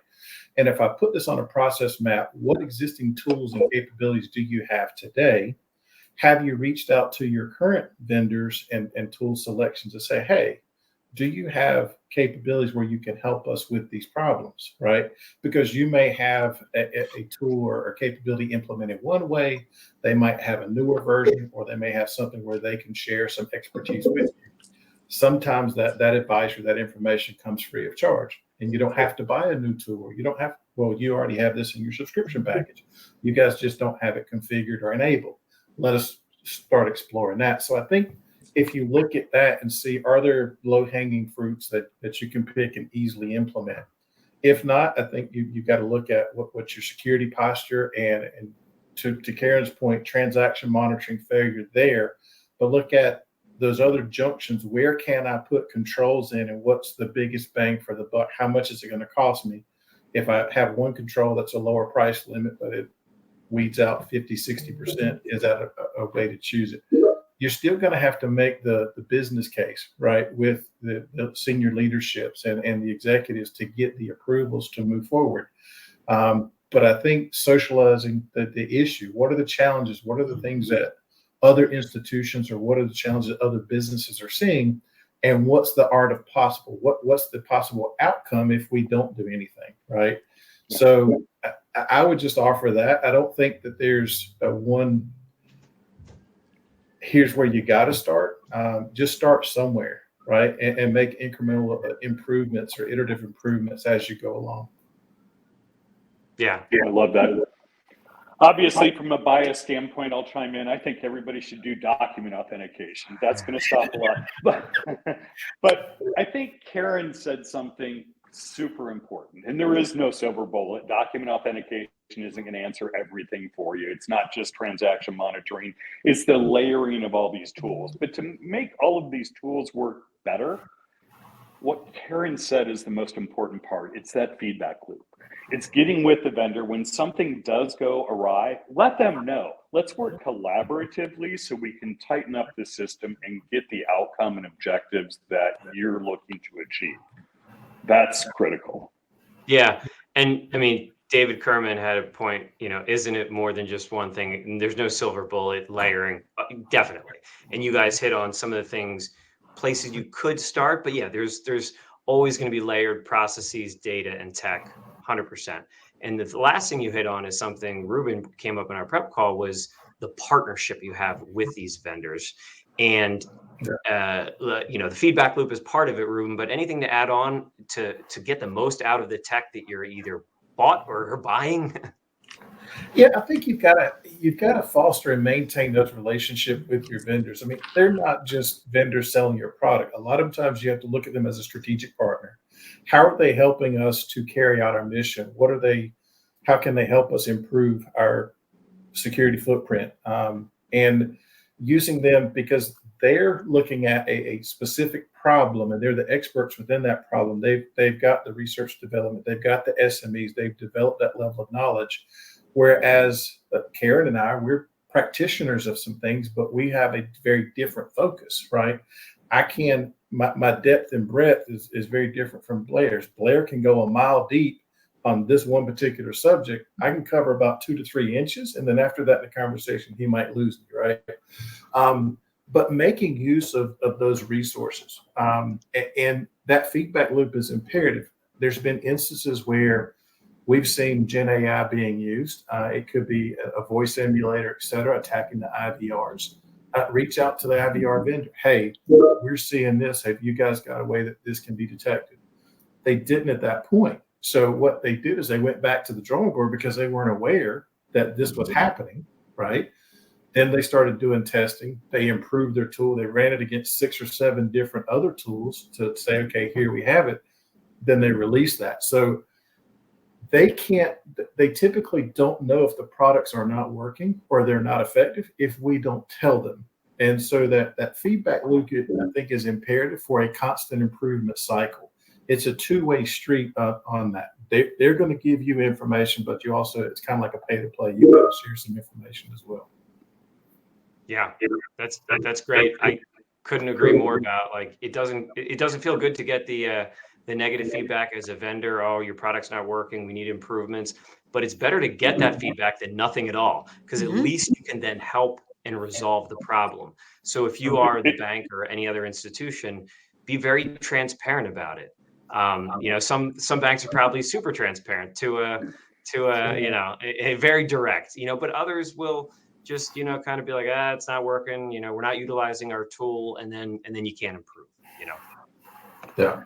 S3: And if I put this on a process map, what existing tools and capabilities do you have today? Have you reached out to your current vendors and tool selections to say, hey, do you have capabilities where you can help us with these problems, right? Because you may have a tool or capability implemented one way, they might have a newer version, or they may have something where they can share some expertise with you. Sometimes that advice or that information comes free of charge, and you don't have to buy a new tool. You don't have, well, you already have this in your subscription package. You guys just don't have it configured or enabled. Let us start exploring that. So I think if you look at that and see, are there low-hanging fruits that you can pick and easily implement? If not, I think you've got to look at what's your security posture, and to Karen's point, transaction monitoring failure there, but look at those other junctions. Where can I put controls in, and what's the biggest bang for the buck? How much is it going to cost me? If I have one control that's a lower price limit, but it weeds out 50, 60%, is that a way to choose it? You're still going to have to make the business case, right, with the senior leaderships and the executives to get the approvals to move forward. But I think socializing the issue, what are the challenges? What are the things that other institutions, or what are the challenges that other businesses are seeing? And what's the art of possible? What's the possible outcome if we don't do anything, right? So I would just offer that. I don't think that there's one, here's where you got to start. Just start somewhere, right? And make incremental improvements or iterative improvements as you go along.
S4: Yeah, I love that. Obviously, from a bias standpoint, I'll chime in. I think everybody should do document authentication. That's going to stop a lot. But I think Karen said something super important, and there is no silver bullet. Document authentication isn't going to answer everything for you. It's not just transaction monitoring. It's the layering of all these tools. But to make all of these tools work better, what Karen said is the most important part. It's that feedback loop. It's getting with the vendor when something does go awry. Let them know. Let's work collaboratively so we can tighten up the system and get the outcome and objectives that you're looking to achieve. That's critical.
S1: Yeah. And I mean, David Kerman had a point, isn't it more than just one thing? And there's no silver bullet layering, definitely. And you guys hit on some of the things, places you could start, but yeah, there's always going to be layered processes, data, and tech, 100%. And the last thing you hit on is something Reuben came up in our prep call, was the partnership you have with these vendors. And the feedback loop is part of it, Reuben, but anything to add on to get the most out of the tech that you're either bought or are buying?
S3: Yeah, I think you've got to foster and maintain those relationships with your vendors. I mean, they're not just vendors selling your product. A lot of times you have to look at them as a strategic partner. How are they helping us to carry out our mission? How can they help us improve our security footprint? And using them because they're looking at a specific problem, and they're the experts within that problem. They've got the research development, they've got the SMEs, they've developed that level of knowledge. Whereas Karen and I, we're practitioners of some things, but we have a very different focus, right? My depth and breadth is very different from Blair's. Blair can go a mile deep on this one particular subject. I can cover about 2 to 3 inches, and then after that, in the conversation, he might lose me, right? but making use of those resources. And that feedback loop is imperative. There's been instances where we've seen Gen AI being used. It could be a voice emulator, et cetera, attacking the IVRs. Reach out to the IVR vendor. Hey, we're seeing this. Have you guys got a way that this can be detected? They didn't at that point. So what they did is they went back to the drawing board because they weren't aware that this was happening, right? Then they started doing testing. They improved their tool. They ran it against 6 or 7 different other tools to say, okay, here we have it. Then they released that. So they typically don't know if the products are not working or they're not effective if we don't tell them. And so that feedback loop, I think, is imperative for a constant improvement cycle. It's a two-way street on that. They're going to give you information, but you also, it's kind of like a pay to play. You got to share some information as well.
S1: Yeah, that's great. I couldn't agree more about, like, it doesn't feel good to get the negative feedback as a vendor. Oh, your product's not working. We need improvements. But it's better to get that feedback than nothing at all, because at least you can then help and resolve the problem. So if you are the bank or any other institution, be very transparent about it. Some banks are probably super transparent to a very direct, but others will just, kind of be like, it's not working. We're not utilizing our tool, and then you can't improve.
S3: Yeah.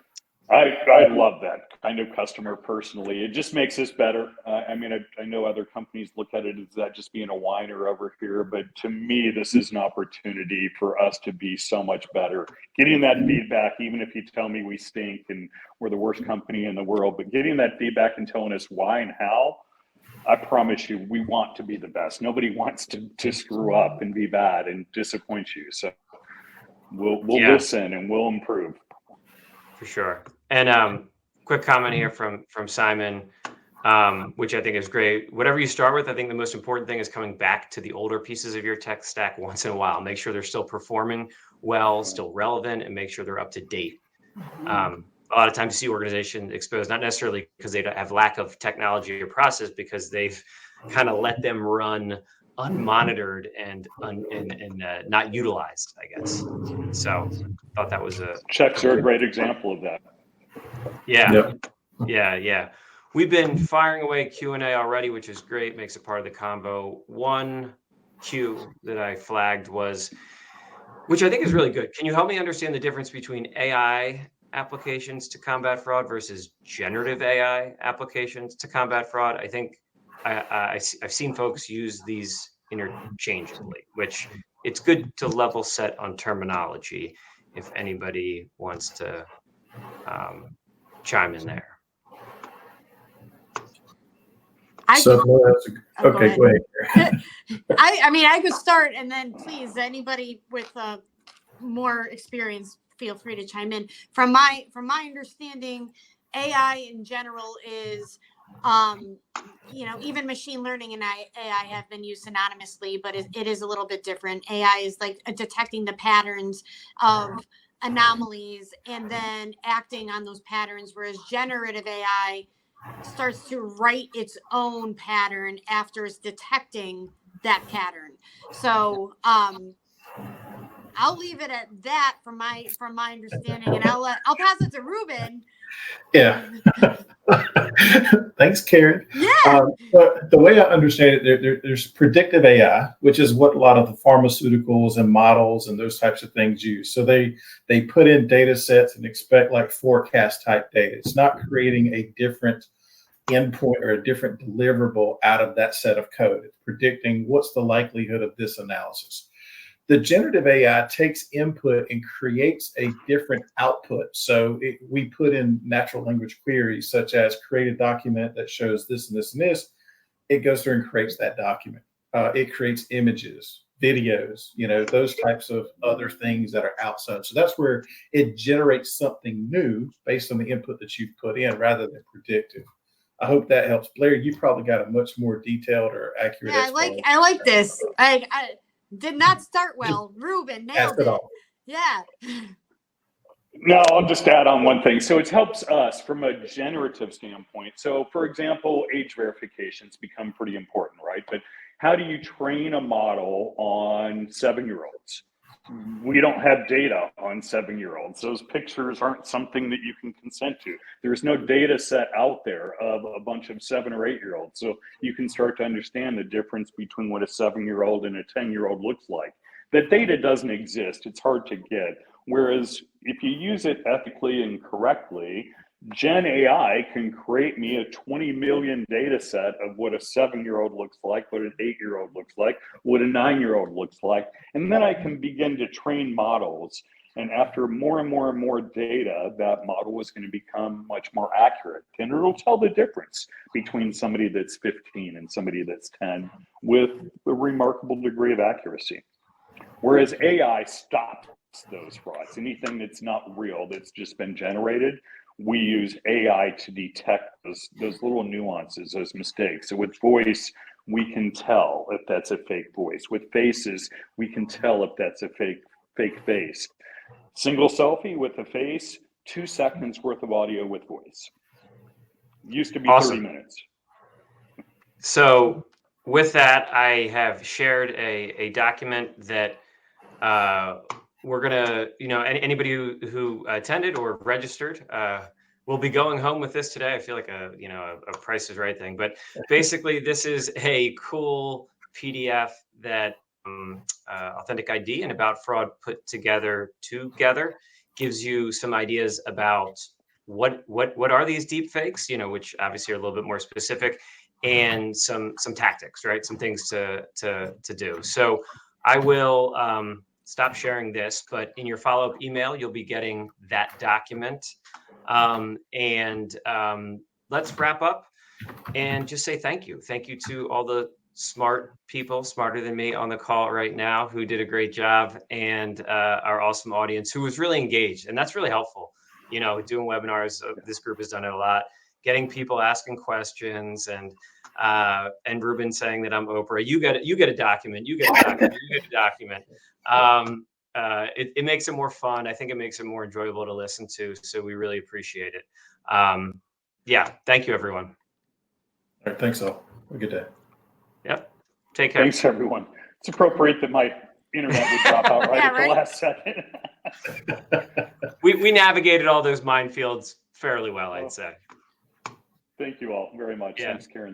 S4: I love that kind of customer personally. It just makes us better. I know other companies look at it as that just being a whiner over here, but to me, this is an opportunity for us to be so much better. Getting that feedback, even if you tell me we stink and we're the worst company in the world, but getting that feedback and telling us why and how, I promise you, we want to be the best. Nobody wants to screw up and be bad and disappoint you. So we'll listen and we'll improve.
S1: For sure. And quick comment here from Simon, which I think is great. Whatever you start with, I think the most important thing is coming back to the older pieces of your tech stack once in a while. Make sure they're still performing well, still relevant, and make sure they're up to date. A lot of times you see organizations exposed, not necessarily because they don't have lack of technology or process, because they've kind of let them run unmonitored and not utilized, I guess. So I thought that was
S4: checks are a great example of that.
S1: Yeah. We've been firing away Q&A already, which is great, makes it part of the convo. One Q that I flagged was, which I think is really good. Can you help me understand the difference between AI applications to combat fraud versus generative AI applications to combat fraud? I think I've seen folks use these interchangeably, which it's good to level set on terminology if anybody wants to chime in there.
S3: Go ahead.
S2: I could start, and then please, anybody with more experience, feel free to chime in. From my understanding, AI in general is, even machine learning and AI have been used synonymously, but it is a little bit different. AI is like detecting the patterns of anomalies and then acting on those patterns, whereas generative AI starts to write its own pattern after it's detecting that pattern. So I'll leave it at that from my understanding, and I'll pass it to Reuben.
S3: Yeah. Thanks, Karen.
S2: Yeah.
S3: But the way I understand it, there's predictive AI, which is what a lot of the pharmaceuticals and models and those types of things use. So they put in data sets and expect like forecast type data. It's not creating a different endpoint or a different deliverable out of that set of code. It's predicting what's the likelihood of this analysis. The generative AI takes input and creates a different output. So we put in natural language queries such as create a document that shows this and this and this. It goes through and creates that document. It creates images, videos, those types of other things that are outside. So that's where it generates something new based on the input that you've put in rather than predictive. I hope that helps. Blair, you probably got a much more detailed or accurate.
S2: Yeah, I like this. I did not start well. Reuben nailed it. Yeah.
S4: No, I'll just add on one thing. So it helps us from a generative standpoint. So for example, age verifications become pretty important, right? But how do you train a model on 7-year-olds? we don't have data on 7-year-olds. Those pictures aren't something that you can consent to. There's no data set out there of a bunch of 7 or 8-year-olds. So you can start to understand the difference between what a 7-year-old and a 10-year-old looks like. That data doesn't exist. It's hard to get. Whereas if you use it ethically and correctly, Gen AI can create me a 20 million data set of what a 7-year-old looks like, what an 8-year-old looks like, what a 9-year-old looks like. And then I can begin to train models. And after more and more and more data, that model is going to become much more accurate. And it'll tell the difference between somebody that's 15 and somebody that's 10 with a remarkable degree of accuracy. Whereas AI stops those frauds. Anything that's not real, that's just been generated, we use AI to detect those little nuances, those mistakes. So with voice, we can tell if that's a fake voice. With faces, we can tell if that's a fake face. Single selfie with a face, 2 seconds worth of audio with voice. Used to be
S1: Awesome.
S4: 30 minutes.
S1: So with that, I have shared a document that we're gonna, anybody who attended or registered will be going home with this today. I feel like a Price is Right thing, but basically this is a cool PDF that AuthenticID and About Fraud put together gives you some ideas about what are these deep fakes, which obviously are a little bit more specific, and some tactics, right? Some things to do. So I will stop sharing this, but in your follow-up email, you'll be getting that document. Let's wrap up and just say thank you. Thank you to all the smart people, smarter than me on the call right now, who did a great job, and our awesome audience who was really engaged. And that's really helpful. Doing webinars, this group has done it a lot, getting people asking questions, and Reuben saying that I'm Oprah. You get a document. You get a document. You get a document. It makes it more fun. I think it makes it more enjoyable to listen to. So we really appreciate it. Thank you, everyone.
S3: All right, thanks all. Have a good day.
S1: Yep. Take care.
S4: Thanks, everyone. It's appropriate that my internet would drop out right at the last second.
S1: we navigated all those minefields fairly well, I'd say.
S4: Thank you all very much.
S1: Yeah.
S4: Thanks, Karen.